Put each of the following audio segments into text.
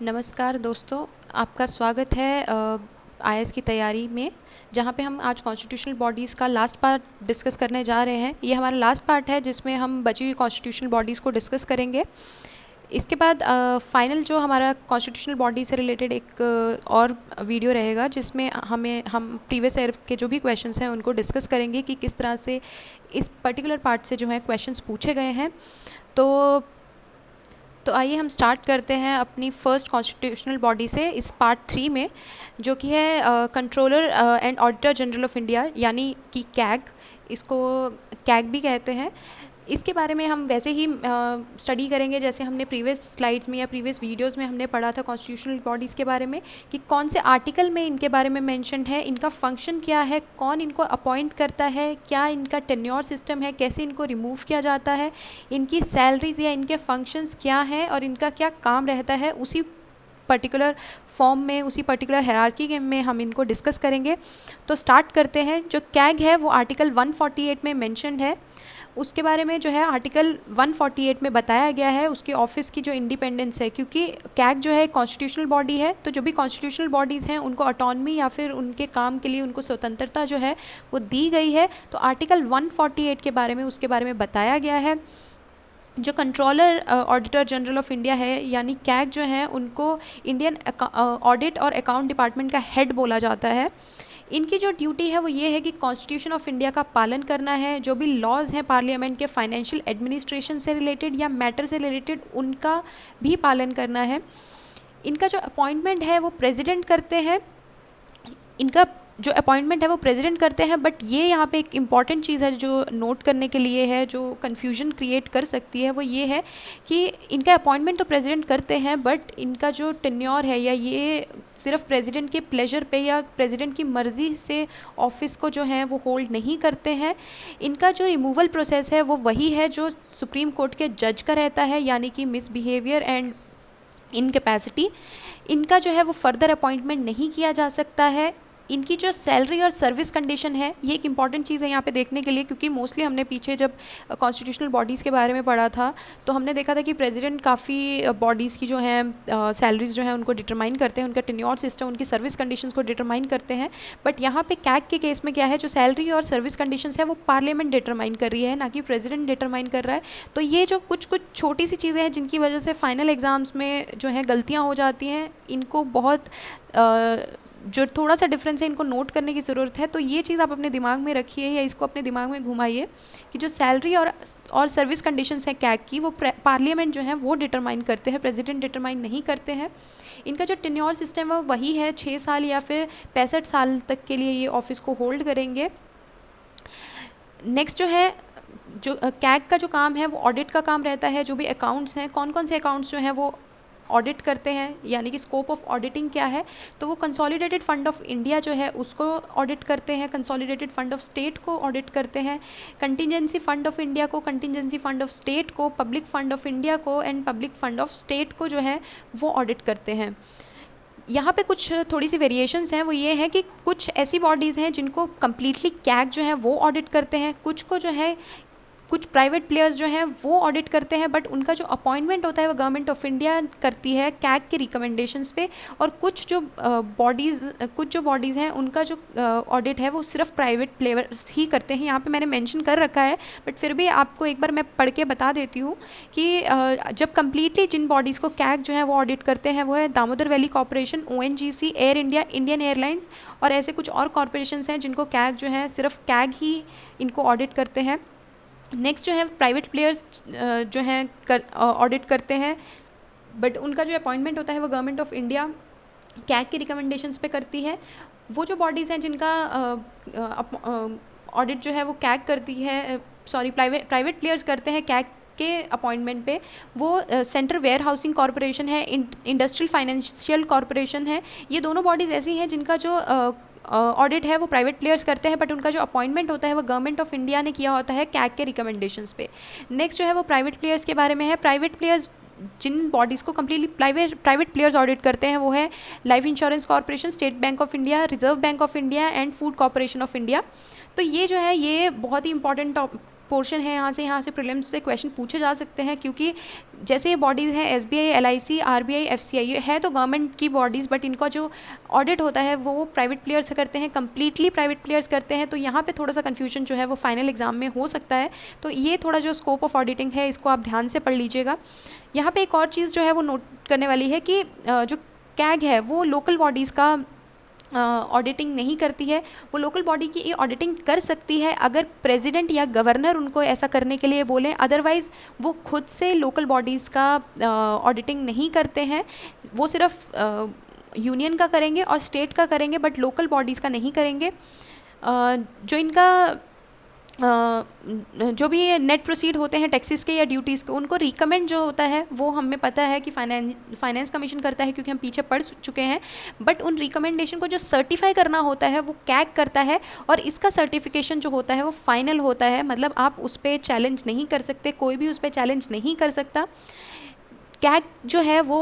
नमस्कार दोस्तों, आपका स्वागत है आईएएस की तैयारी में, जहाँ पे हम आज कॉन्स्टिट्यूशनल बॉडीज़ का लास्ट पार्ट डिस्कस करने जा रहे हैं। ये हमारा लास्ट पार्ट है जिसमें हम बची हुई कॉन्स्टिट्यूशनल बॉडीज़ को डिस्कस करेंगे। इसके बाद फाइनल जो हमारा कॉन्स्टिट्यूशनल बॉडी से रिलेटेड एक और वीडियो रहेगा, जिसमें हम प्रीवियस ईयर के जो भी क्वेश्चंस हैं उनको डिस्कस करेंगे कि किस तरह से इस पर्टिकुलर पार्ट से जो है क्वेश्चंस पूछे गए हैं। तो आइए हम स्टार्ट करते हैं अपनी फ़र्स्ट कॉन्स्टिट्यूशनल बॉडी से इस पार्ट 3 में, जो कि है controller and auditor general of India, यानी कि कैग। इसको कैग भी कहते हैं। इसके बारे में हम वैसे ही स्टडी करेंगे जैसे हमने प्रीवियस स्लाइड्स में या प्रीवियस वीडियोस में हमने पढ़ा था कॉन्स्टिट्यूशनल बॉडीज़ के बारे में, कि कौन से आर्टिकल में इनके बारे में मेंशन्ड है, इनका फंक्शन क्या है, कौन इनको अपॉइंट करता है, क्या इनका टेन्योर सिस्टम है, कैसे इनको रिमूव किया जाता है, इनकी सैलरीज या इनके फंक्शंस क्या हैं और इनका क्या काम रहता है। उसी पर्टिकुलर फॉर्म में, उसी पर्टिकुलर हायरार्की में हम इनको डिस्कस करेंगे। तो स्टार्ट करते हैं। जो कैग है वो आर्टिकल 148 में मेंशन्ड है। उसके बारे में जो है आर्टिकल 148 में बताया गया है उसके ऑफिस की जो इंडिपेंडेंस है, क्योंकि कैग जो है कॉन्स्टिट्यूशनल बॉडी है, तो जो भी कॉन्स्टिट्यूशनल बॉडीज़ हैं उनको ऑटोनमी या फिर उनके काम के लिए उनको स्वतंत्रता जो है वो दी गई है। तो आर्टिकल 148 के बारे में, उसके बारे में बताया गया है। जो controller auditor general of India है, यानी कैग जो है, उनको इंडियन ऑडिट और अकाउंट डिपार्टमेंट का हेड बोला जाता है। इनकी जो ड्यूटी है वो ये है कि कॉन्स्टिट्यूशन ऑफ इंडिया का पालन करना है, जो भी लॉज हैं पार्लियामेंट के फाइनेंशियल एडमिनिस्ट्रेशन से रिलेटेड या मैटर से रिलेटेड, उनका भी पालन करना है। इनका जो अपॉइंटमेंट है वो प्रेसिडेंट करते हैं। इनका जो अपॉइंटमेंट है वो प्रेसिडेंट करते हैं, बट ये यहाँ पे एक इम्पॉर्टेंट चीज़ है जो नोट करने के लिए है, जो कन्फ्यूजन क्रिएट कर सकती है, वो ये है कि इनका अपॉइंटमेंट तो प्रेसिडेंट करते हैं, बट इनका जो टेन्योर है, या ये सिर्फ प्रेसिडेंट के प्लेजर पे या प्रेसिडेंट की मर्ज़ी से ऑफिस को जो है वो होल्ड नहीं करते हैं। इनका जो रिमूवल प्रोसेस है वो वही है जो सुप्रीम कोर्ट के जज का रहता है, यानी कि मिसबिहेवियर एंड इनकैपेसिटी। इनका जो है वो फर्दर अपॉइंटमेंट नहीं किया जा सकता है। इनकी जो सैलरी और सर्विस कंडीशन है, ये एक इंपॉर्टेंट चीज़ है यहाँ पे देखने के लिए, क्योंकि मोस्टली हमने पीछे जब कॉन्स्टिट्यूशनल बॉडीज़ के बारे में पढ़ा था तो हमने देखा था कि प्रेसिडेंट काफ़ी बॉडीज़ की जो हैं सैलरीज जो हैं उनको डिटरमाइन करते हैं, उनका टेन्योर सिस्टम, उनकी सर्विस कंडीशंस को डिटरमाइन करते हैं। बट यहाँ पे कैग के केस में क्या है, जो सैलरी और सर्विस कंडीशंस है वो पार्लियामेंट डिटरमाइन कर रही है, ना कि प्रेसिडेंट डिटरमाइन कर रहा है। तो ये जो कुछ कुछ छोटी सी चीज़ें हैं जिनकी वजह से फाइनल एग्ज़ाम्स में जो है गलतियाँ हो जाती हैं, इनको बहुत जो थोड़ा सा डिफरेंस है इनको नोट करने की ज़रूरत है। तो ये चीज़ आप अपने दिमाग में रखिए या इसको अपने दिमाग में घुमाइए कि जो सैलरी और सर्विस कंडीशंस है कैग की, वो पार्लियामेंट जो है वो डिटरमाइन करते हैं, प्रेसिडेंट डिटरमाइन नहीं करते हैं। इनका जो टेन्योर सिस्टम है वही है 6 साल या फिर 65 साल तक के लिए ये ऑफिस को होल्ड करेंगे। नेक्स्ट जो है, जो कैग का जो काम है वो ऑडिट का काम रहता है। जो भी अकाउंट्स हैं, कौन कौन से अकाउंट्स जो हैं वो ऑडिट करते हैं, यानी कि स्कोप ऑफ ऑडिटिंग क्या है, तो वो कंसोलिडेटेड फंड ऑफ इंडिया जो है उसको ऑडिट करते हैं, कंसोलिडेटेड फंड ऑफ स्टेट को ऑडिट करते हैं, कंटिजेंसी फंड ऑफ इंडिया को, कंटिजेंसी फंड ऑफ स्टेट को, पब्लिक फंड ऑफ इंडिया को and public fund of state को जो है वो ऑडिट करते हैं। यहाँ पे कुछ थोड़ी सी वेरिएशंस हैं, वो ये है कि कुछ ऐसी बॉडीज़ हैं जिनको कम्प्लीटली कैग जो है वो ऑडिट करते हैं, कुछ को जो है कुछ प्राइवेट प्लेयर्स जो हैं वो ऑडिट करते हैं, बट उनका जो अपॉइंटमेंट होता है वो गवर्नमेंट ऑफ इंडिया करती है कैग के रिकमेंडेशंस पे। और कुछ जो बॉडीज़ हैं उनका जो ऑडिट है वो सिर्फ प्राइवेट प्लेयर्स ही करते हैं। यहाँ पे मैंने मेंशन कर रखा है, बट फिर भी आपको एक बार मैं पढ़ के बता देती हूँ कि जब कम्प्लीटली जिन बॉडीज़ को कैग जो है वो ऑडिट करते हैं वो है Damodar valley corporation, ONGC, air India, Indian airlines, और ऐसे कुछ और कॉरपोरेशंस हैं जिनको कैग जो है सिर्फ कैग ही इनको ऑडिट करते हैं। नेक्स्ट जो है प्राइवेट प्लेयर्स जो हैं ऑडिट करते हैं, बट उनका जो अपॉइंटमेंट होता है वो गवर्नमेंट ऑफ इंडिया कैग की रिकमेंडेशंस पे करती है। वो जो बॉडीज़ हैं जिनका ऑडिट जो है वो कैग करती है, प्राइवेट प्लेयर्स करते हैं कैग के अपॉइंटमेंट पे, वो सेंट्रल वेयर हाउसिंग कॉरपोरेशन है, इंडस्ट्रियल फाइनेंशियल कॉरपोरेशन है। ये दोनों बॉडीज़ ऐसी हैं जिनका जो ऑडिट है वो प्राइवेट प्लेयर्स करते हैं, बट उनका जो अपॉइंटमेंट होता है वो गवर्नमेंट ऑफ इंडिया ने किया होता है कैग के रिकमेंडेशंस पे। नेक्स्ट जो है वो प्राइवेट प्लेयर्स के बारे में है। प्राइवेट प्लेयर्स जिन बॉडीज़ को कम्प्लीटली प्राइवेट प्लेयर्स ऑडिट करते हैं वो है life insurance corporation, state bank of India, reserve bank of India and food corporation of India. तो ये जो है ये बहुत ही इंपॉर्टेंट पोर्शन है, यहाँ से प्रीलिम्स से क्वेश्चन पूछे जा सकते हैं, क्योंकि जैसे ये बॉडीज़ हैं एसबीआई, एलआईसी, आरबीआई, एफसीआई, ये है तो गवर्नमेंट की बॉडीज़, बट इनका जो ऑडिट होता है वो प्राइवेट प्लेयर्स करते हैं, कम्प्लीटली प्राइवेट प्लेयर्स करते हैं। तो यहाँ पे थोड़ा सा कन्फ्यूजन जो है वो फाइनल एग्जाम में हो सकता है। तो ये थोड़ा जो स्कोप ऑफ ऑडिटिंग है इसको आप ध्यान से पढ़ लीजिएगा। यहाँ पे एक और चीज़ जो है वो नोट करने वाली है कि जो कैग है वो लोकल बॉडीज़ का ऑडिटिंग नहीं करती है। वो लोकल बॉडी की ऑडिटिंग कर सकती है अगर प्रेसिडेंट या गवर्नर उनको ऐसा करने के लिए बोलें, अदरवाइज़ वो खुद से लोकल बॉडीज़ का ऑडिटिंग नहीं करते हैं। वो सिर्फ यूनियन का करेंगे और स्टेट का करेंगे, बट लोकल बॉडीज़ का नहीं करेंगे। जो इनका जो भी नेट प्रोसीड होते हैं टैक्सेस के या ड्यूटीज़ के, उनको रिकमेंड जो होता है वो हमें पता है कि फाइनेंस कमीशन करता है, क्योंकि हम पीछे पढ़ चुके हैं। बट उन रिकमेंडेशन को जो सर्टिफाई करना होता है वो कैग करता है, और इसका सर्टिफिकेशन जो होता है वो फाइनल होता है। मतलब आप उस पर चैलेंज नहीं कर सकते, कोई भी उस पर चैलेंज नहीं कर सकता। कैग जो है वो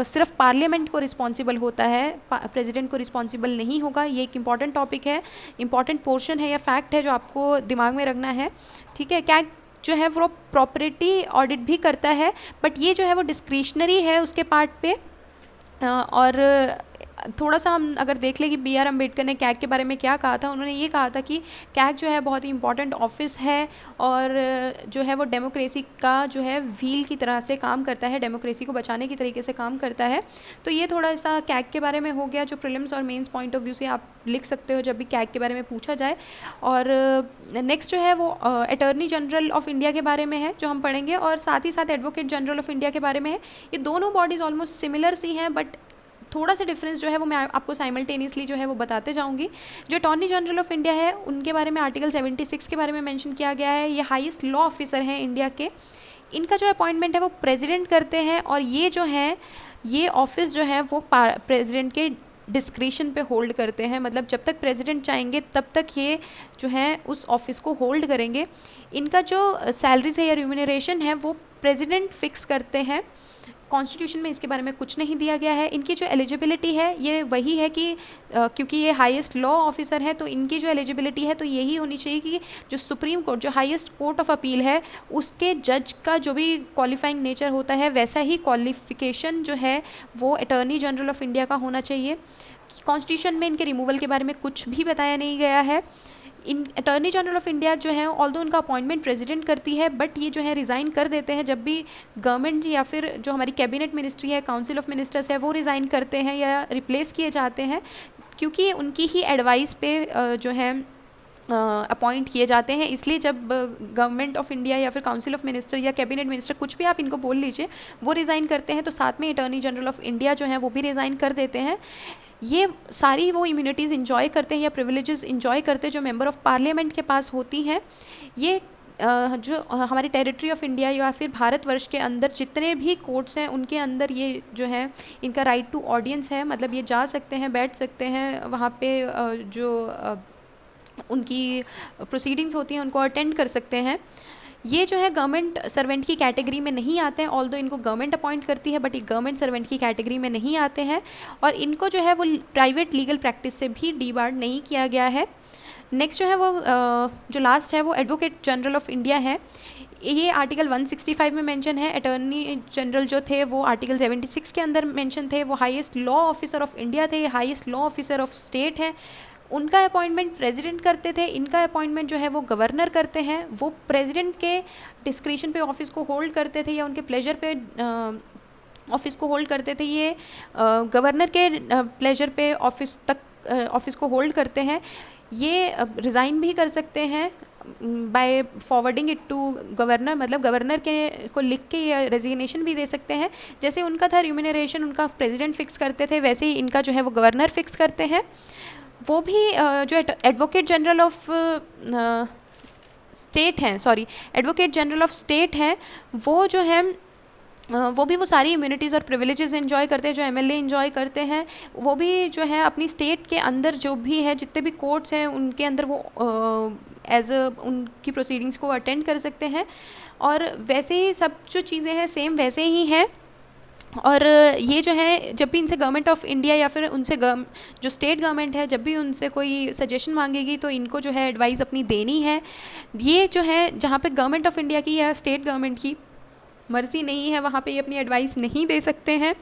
सिर्फ पार्लियामेंट को रिस्पॉन्सिबल होता है, प्रेसिडेंट को रिस्पॉन्सिबल नहीं होगा। ये एक इम्पॉर्टेंट टॉपिक है, इम्पॉर्टेंट पोर्शन है या फैक्ट है जो आपको दिमाग में रखना है, ठीक है। कैग जो है वो प्रॉपर्टी ऑडिट भी करता है, बट ये जो है वो डिस्क्रिशनरी है उसके पार्ट पे। और थोड़ा सा हम अगर देख लें कि बी आर अम्बेडकर ने कैग के बारे में क्या कहा था, उन्होंने ये कहा था कि कैग जो है बहुत ही इंपॉर्टेंट ऑफिस है, और जो है वो डेमोक्रेसी का जो है व्हील की तरह से काम करता है, डेमोक्रेसी को बचाने की तरीके से काम करता है। तो ये थोड़ा सा कैग के बारे में हो गया, जो प्रीलिम्स और मेंस पॉइंट ऑफ व्यू से आप लिख सकते हो जब भी कैग के बारे में पूछा जाए। और नेक्स्ट जो है वो अटॉर्नी जनरल ऑफ इंडिया के बारे में है जो हम पढ़ेंगे, और साथ ही साथ एडवोकेट जनरल ऑफ इंडिया के बारे में है। ये दोनों बॉडीज़ ऑलमोस्ट सिमिलर सी हैं, बट थोड़ा सा डिफरेंस जो है वो मैं आपको साइमल्टेनियसली जो है वो बताते जाऊंगी। जो अटॉर्नी जनरल ऑफ इंडिया है उनके बारे में आर्टिकल 76 के बारे में मेंशन किया गया है। ये हाईएस्ट लॉ ऑफिसर हैं इंडिया के। इनका जो अपॉइंटमेंट है वो प्रेसिडेंट करते हैं, और ये जो है ये ऑफिस जो है वो प्रेसिडेंट के डिस्क्रिशन पे होल्ड करते हैं। मतलब जब तक प्रेसिडेंट चाहेंगे तब तक ये जो है उस ऑफिस को होल्ड करेंगे। इनका जो सैलरीज है या रिम्यूनरेशन है वो प्रेसिडेंट फिक्स करते हैं। कॉन्स्टिट्यूशन में इसके बारे में कुछ नहीं दिया गया है। इनकी जो एलिजिबिलिटी है ये वही है कि क्योंकि ये हाईएस्ट लॉ ऑफिसर है तो इनकी जो एलिजिबिलिटी है तो यही होनी चाहिए कि जो सुप्रीम कोर्ट, जो हाईएस्ट कोर्ट ऑफ अपील है, उसके जज का जो भी क्वालिफाइंग नेचर होता है वैसा ही क्वालिफिकेशन जो है वो अटॉर्नी जनरल ऑफ इंडिया का होना चाहिए। कॉन्स्टिट्यूशन में इनके रिमूवल के बारे में कुछ भी बताया नहीं गया है। इन अटॉर्नी जनरल ऑफ इंडिया जो है ऑल्दो उनका अपॉइंटमेंट प्रेसिडेंट करती है, बट ये जो है रिज़ाइन कर देते हैं जब भी गवर्नमेंट या फिर जो हमारी कैबिनेट मिनिस्ट्री है, काउंसिल ऑफ मिनिस्टर्स है, वो रिज़ाइन करते हैं या रिप्लेस किए जाते हैं, क्योंकि उनकी ही एडवाइस पे जो है अपॉइंट किए जाते हैं। इसलिए जब गवर्नमेंट ऑफ इंडिया या फिर काउंसिल ऑफ मिनिस्टर या कैबिनेट मिनिस्टर, कुछ भी आप इनको बोल लीजिए, वो रिज़ाइन करते हैं तो साथ में अटॉर्नी जनरल ऑफ इंडिया जो है वो भी रिज़ाइन कर देते हैं। ये सारी वो इम्यूनिटीज़ इंजॉय करते हैं या प्रिविलेजेस इंजॉय करते हैं जो मेंबर ऑफ पार्लियामेंट के पास होती हैं। ये जो हमारी टेरिटरी ऑफ इंडिया या फिर भारतवर्ष के अंदर जितने भी कोर्ट्स हैं उनके अंदर ये जो है इनका राइट टू ऑडियंस है। मतलब ये जा सकते हैं, बैठ सकते हैं वहाँ पे, जो उनकी प्रोसीडिंग्स होती हैं उनको अटेंड कर सकते हैं। ये जो है गवर्नमेंट सर्वेंट की कैटेगरी में नहीं आते हैं, ऑल्दो इनको गवर्नमेंट अपॉइंट करती है, बट ये गवर्नमेंट सर्वेंट की कैटेगरी में नहीं आते हैं, और इनको जो है वो प्राइवेट लीगल प्रैक्टिस से भी डीबार्ड नहीं किया गया है। नेक्स्ट जो है वो जो लास्ट है वो एडवोकेट जनरल ऑफ इंडिया है। ये आर्टिकल 165 में मेंशन है। अटॉर्नी जनरल जो थे वो आर्टिकल 76 के अंदर मेंशन थे। वो highest law officer of India थे, highest law officer of state हैं। उनका अपॉइंटमेंट प्रेसिडेंट करते थे, इनका अपॉइंटमेंट जो है वो गवर्नर करते हैं। वो प्रेसिडेंट के डिस्क्रिशन पे ऑफिस को होल्ड करते थे या उनके प्लेजर पे ऑफिस को होल्ड करते थे। ये गवर्नर के प्लेजर पे ऑफिस को होल्ड करते हैं। ये रिज़ाइन भी कर सकते हैं by forwarding it to governor, मतलब गवर्नर के को लिख के ये रेजिग्नेशन भी दे सकते हैं। जैसे उनका था रिम्यूनरेशन उनका प्रेसिडेंट फिक्स करते थे, वैसे ही इनका जो है वो गवर्नर फिक्स करते हैं। वो भी जो एडवोकेट जनरल ऑफ स्टेट हैं, sorry advocate general of state हैं, वो जो है वो भी वो सारी इम्यूनिटीज़ और प्रिविलेजेस एंजॉय करते हैं जो एमएलए एंजॉय करते हैं। वो भी जो है अपनी स्टेट के अंदर जो भी है जितने भी कोर्ट्स हैं उनके अंदर वो एज उनकी प्रोसीडिंग्स को अटेंड कर सकते हैं। और वैसे ही सब जो चीज़ें हैं सेम वैसे ही हैं। और ये जो है जब भी इनसे गवर्नमेंट ऑफ इंडिया या फिर उनसे जो स्टेट गवर्नमेंट है जब भी उनसे कोई सजेशन मांगेगी तो इनको जो है एडवाइस अपनी देनी है। ये जो है जहाँ पे गवर्नमेंट ऑफ इंडिया की या स्टेट गवर्नमेंट की मर्ज़ी नहीं है वहाँ पे ये अपनी एडवाइस नहीं दे सकते हैं।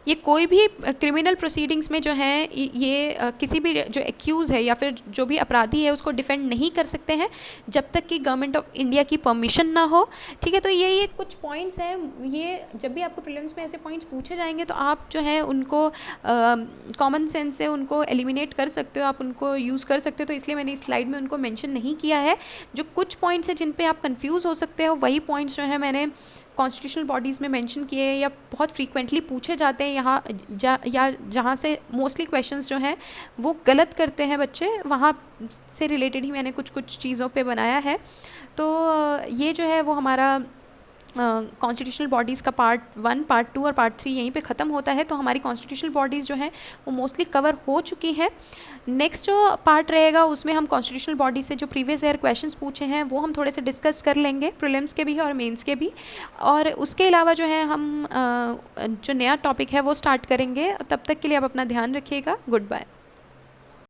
ये कोई भी क्रिमिनल प्रोसीडिंग्स में जो है ये किसी भी जो एक्यूज़ है या फिर जो भी अपराधी है उसको डिफेंड नहीं कर सकते हैं जब तक कि गवर्नमेंट ऑफ इंडिया की परमिशन ना हो। ठीक है, तो ये कुछ पॉइंट्स हैं। ये जब भी आपको प्रीलिम्स में ऐसे पॉइंट्स पूछे जाएंगे तो आप जो है उनको कॉमन सेंस से उनको एलिमिनेट कर सकते हो, आप उनको यूज़ कर सकते हो। तो इसलिए मैंने इस स्लाइड में उनको मेंशन नहीं किया है। जो कुछ पॉइंट्स हैं जिन पे आप कंफ्यूज हो सकते हो वही पॉइंट्स जो है मैंने कॉन्स्टिट्यूशनल बॉडीज़ में मेंशन किए हैं या बहुत फ्रीक्वेंटली पूछे जाते हैं यहाँ या जहाँ से मोस्टली क्वेश्चंस जो हैं वो गलत करते हैं बच्चे, वहाँ से रिलेटेड ही मैंने कुछ कुछ चीज़ों पे बनाया है। तो ये जो है वो हमारा कॉन्स्टिट्यूशनल बॉडीज़ का पार्ट 1, पार्ट 2 और पार्ट 3 यहीं पे ख़त्म होता है। तो हमारी कॉन्स्टिट्यूशनल बॉडीज़ जो हैं वो मोस्टली कवर हो चुकी हैं। नेक्स्ट जो पार्ट रहेगा उसमें हम कॉन्स्टिट्यूशनल बॉडी से जो प्रीवियस ईयर क्वेश्चंस पूछे हैं वो हम थोड़े से डिस्कस कर लेंगे, प्रीलिम्स के भी और मेंस के भी। और उसके अलावा जो है हम जो नया टॉपिक है वो स्टार्ट करेंगे। तब तक के लिए आप अपना ध्यान रखिएगा। Good bye.